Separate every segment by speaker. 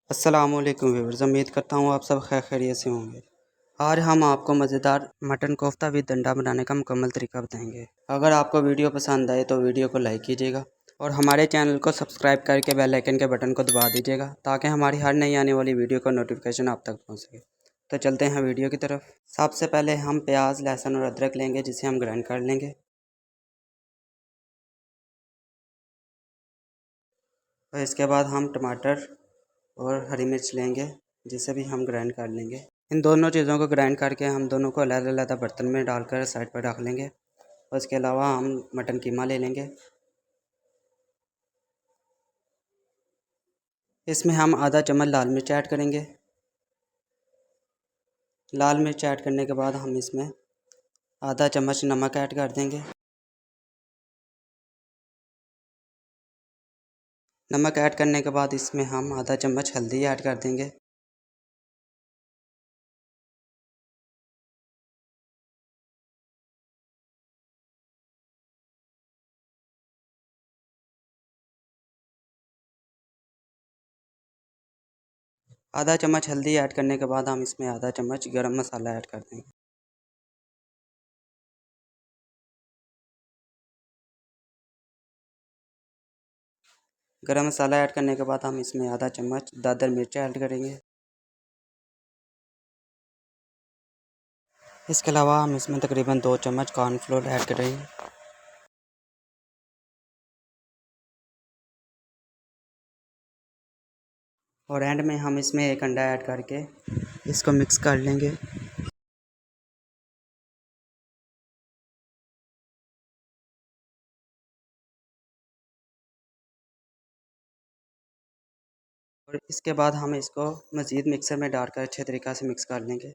Speaker 1: अस्सलामुअलैकुम व्यूअर्स, उम्मीद करता हूँ आप सब खैर खैरियत से होंगे। आज हम आपको मज़ेदार मटन कोफ्ता विद अंडा बनाने का मुकम्मल तरीका बताएंगे। अगर आपको वीडियो पसंद आए तो वीडियो को लाइक कीजिएगा और हमारे चैनल को सब्सक्राइब करके बेल आइकन के बटन को दबा दीजिएगा ताकि हमारी हर नई आने वाली वीडियो का नोटिफिकेशन आप तक पहुँच सके। तो चलते हैं वीडियो की तरफ। सबसे पहले हम प्याज, लहसुन और अदरक लेंगे जिसे हम ग्राइंड कर लेंगे। और इसके बाद हम टमाटर और हरी मिर्च लेंगे जिसे भी हम ग्राइंड कर लेंगे। इन दोनों चीज़ों को ग्राइंड करके हम दोनों को अलग-अलग बर्तन में डालकर साइड पर रख लेंगे। और इसके अलावा हम मटन कीमा ले लेंगे। इसमें हम आधा चम्मच लाल मिर्च ऐड करेंगे। लाल मिर्च ऐड करने के बाद हम इसमें आधा चम्मच नमक ऐड कर देंगे। नमक ऐड करने के बाद इसमें हम आधा चम्मच हल्दी ऐड कर देंगे। आधा चम्मच हल्दी ऐड करने के बाद हम इसमें आधा चम्मच गरम मसाला ऐड कर देंगे। गरम मसाला ऐड करने के बाद हम इसमें आधा चम्मच दादर मिर्च ऐड करेंगे। इसके अलावा हम इसमें तकरीबन 2 चम्मच कॉर्नफ्लोर ऐड करेंगे। और एंड में हम इसमें एक अंडा ऐड करके इसको मिक्स कर लेंगे। और इसके बाद हम इसको मज़ीद मिक्सर में डालकर अच्छे तरीक़े से मिक्स कर लेंगे।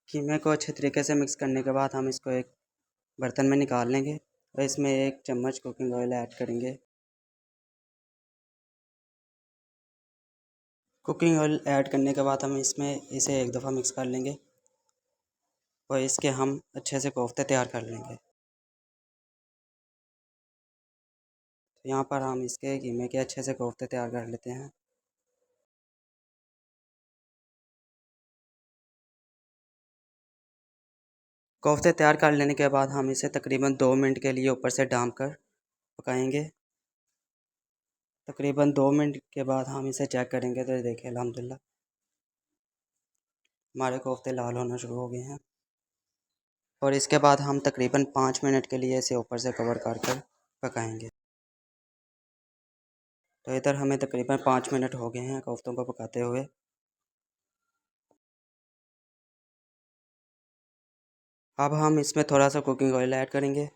Speaker 1: कीमे को अच्छे तरीके से मिक्स करने के बाद हम इसको एक बर्तन में निकाल लेंगे और इसमें 1 चम्मच कुकिंग ऑयल ऐड करेंगे। कुकिंग ऑयल ऐड करने के बाद हम इसमें इसे एक दफ़ा मिक्स कर लेंगे और इसके हम अच्छे से कोफ्ते तैयार कर लेंगे। तो यहाँ पर हम इसके कीमे के अच्छे से कोफ्ते तैयार कर लेते हैं। कोफ्ते तैयार कर लेने के बाद हम इसे तकरीबन 2 मिनट के लिए ऊपर से ढाँप कर पकाएंगे। तकरीबन 2 मिनट के बाद हम इसे चेक करेंगे तो देखिए अल्हम्दुलिल्लाह हमारे कोफ्ते लाल होना शुरू हो गए हैं। और इसके बाद हम तकरीबन 5 मिनट के लिए इसे ऊपर से कवर कर पकाएंगे। तो इधर हमें तकरीबन 5 मिनट हो गए हैं कोफ्तों को पकाते हुए। अब हम इसमें थोड़ा सा कुकिंग ऑयल ऐड करेंगे।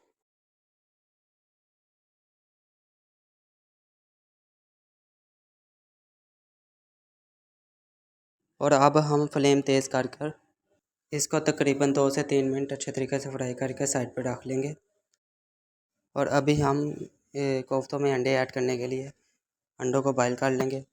Speaker 1: और अब हम फ्लेम तेज़ कर इसको तकरीबन 2 से 3 मिनट अच्छे तरीके से फ्राई करके साइड पर रख लेंगे। और अभी हम कोफ्तों में अंडे ऐड करने के लिए अंडों को बॉयल कर लेंगे।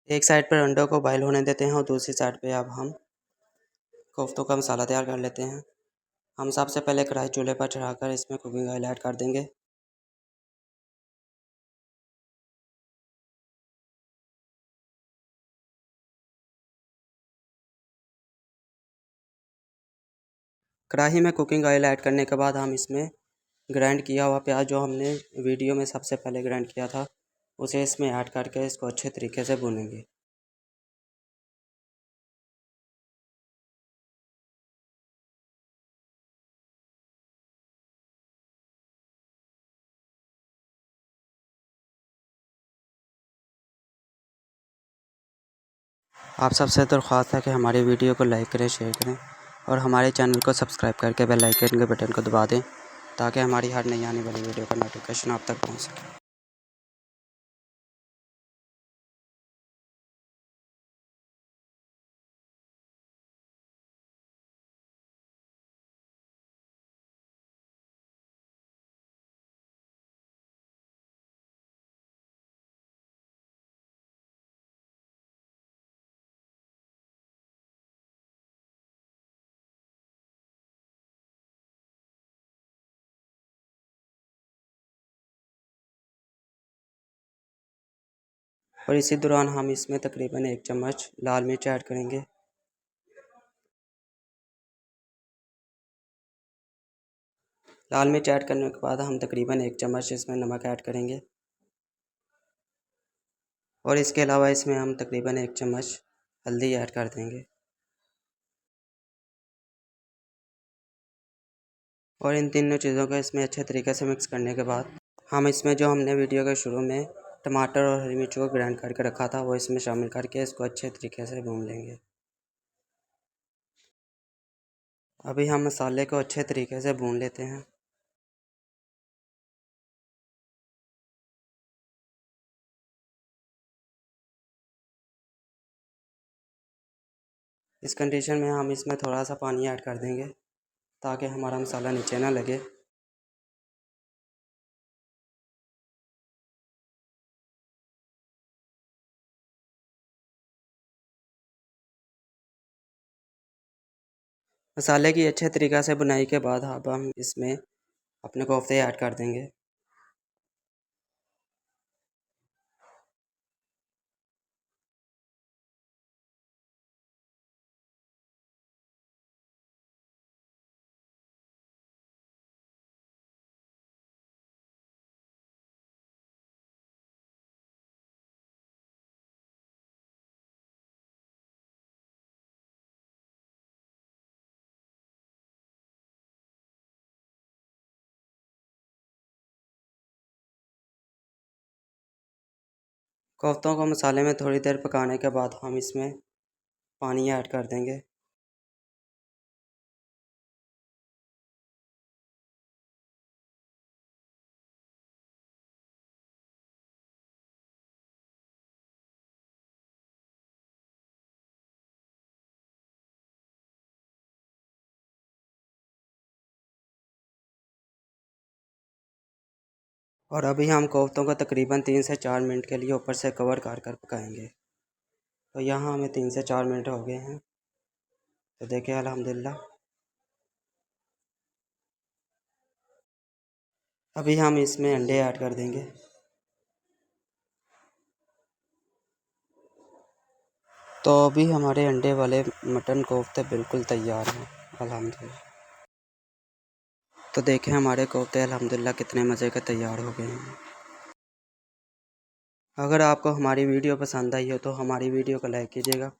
Speaker 1: एक साइड पर अंडों को बॉयल होने देते हैं और दूसरी साइड पे अब हम कोफ्तों का मसाला तैयार कर लेते हैं। हम सबसे पहले कढ़ाई चूल्हे पर चढ़ाकर इसमें कुकिंग ऑयल ऐड कर देंगे। कढ़ाई में कुकिंग ऑयल ऐड करने के बाद हम इसमें ग्राइंड किया हुआ प्याज जो हमने वीडियो में सबसे पहले ग्राइंड किया था उसे इसमें ऐड करके इसको अच्छे तरीके से भूनेंगे। आप सबसे दरख्वास्त है कि हमारी वीडियो को लाइक करें, शेयर करें और हमारे चैनल को सब्सक्राइब करके बेल आइकन के बटन को दबा दें ताकि हमारी हर नई आने वाली वीडियो का नोटिफिकेशन आप तक पहुँच सके। और इसी दौरान हम इसमें तकरीबन 1 चम्मच लाल मिर्च ऐड करेंगे। लाल मिर्च ऐड करने के बाद हम तकरीबन 1 चम्मच इसमें नमक ऐड करेंगे। और इसके अलावा इसमें हम तकरीबन 1 चम्मच हल्दी ऐड कर देंगे। और इन तीनों चीज़ों को इसमें अच्छे तरीके से मिक्स करने के बाद हम इसमें जो हमने वीडियो के शुरू में टमाटर और हरी मिर्च को ग्राइंड करके रखा था वो इसमें शामिल करके इसको अच्छे तरीके से भून लेंगे। अभी हम मसाले को अच्छे तरीके से भून लेते हैं। इस कंडीशन में हम इसमें थोड़ा सा पानी ऐड कर देंगे ताकि हमारा मसाला नीचे ना लगे। मसाले की अच्छे तरीक़े से बुनाई के बाद अब हम इसमें अपने कोफ्ते ऐड कर देंगे। कोफ्तों को मसाले में थोड़ी देर पकाने के बाद हम इसमें पानी ऐड कर देंगे। और अभी हम कोफ्तों को तकरीबन 3 से 4 मिनट के लिए ऊपर से कवर कर पकाएंगे। तो यहाँ हमें 3 से 4 मिनट हो गए हैं। तो देखिए अल्हम्दुलिल्लाह। अभी हम इसमें अंडे ऐड कर देंगे। तो अभी हमारे अंडे वाले मटन कोफ्ते बिल्कुल तैयार हैं अल्हम्दुलिल्लाह। तो देखें हमारे कोफ्ते अल्हम्दुलिल्लाह कितने मज़े के तैयार हो गए हैं। अगर आपको हमारी वीडियो पसंद आई हो तो हमारी वीडियो को लाइक कीजिएगा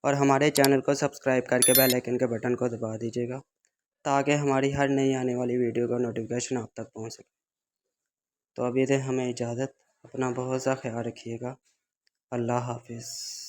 Speaker 1: और हमारे चैनल को सब्सक्राइब करके बेल आइकन के बटन को दबा दीजिएगा ताकि हमारी हर नई आने वाली वीडियो का नोटिफिकेशन आप तक पहुंच सके। तो अभी दें हमें इजाज़त। अपना बहुत सा ख्याल रखिएगा। अल्लाह हाफिज़।